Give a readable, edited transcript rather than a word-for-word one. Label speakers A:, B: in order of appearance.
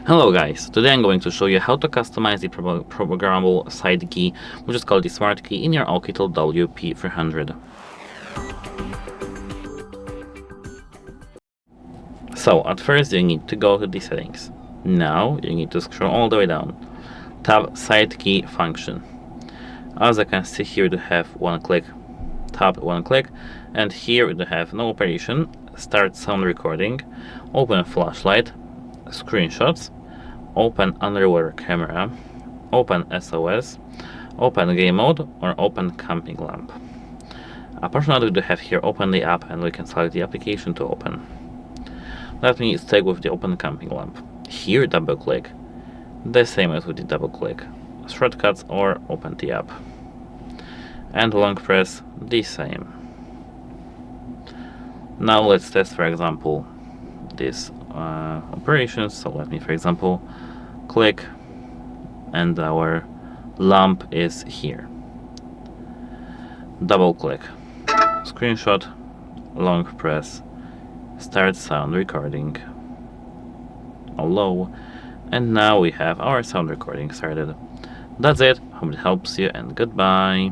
A: Hello guys, today I'm going to show you how to customize the programmable side key, which is called the smart key, in your Oukitel WP300. So at first you need to go to the settings. Now you need to scroll all the way down. Tap side key function. As you can see here, you have one click. Tap one click, and here you have no operation. Start sound recording, open flashlight, screenshots, open underwater camera, open SOS, open game mode, or open camping lamp. Optionally, we do have here open the app, and we can select the application to open. Let me stick with the open camping lamp. Here double click, the same as with the double click, shortcuts or open the app, and long press the same. Now let's test, for example, this operations. So let me, for example, click, and our lamp is here. Double click, screenshot, long press, start sound recording, low, and now we have our sound recording started. That's it. Hope it helps you, and goodbye.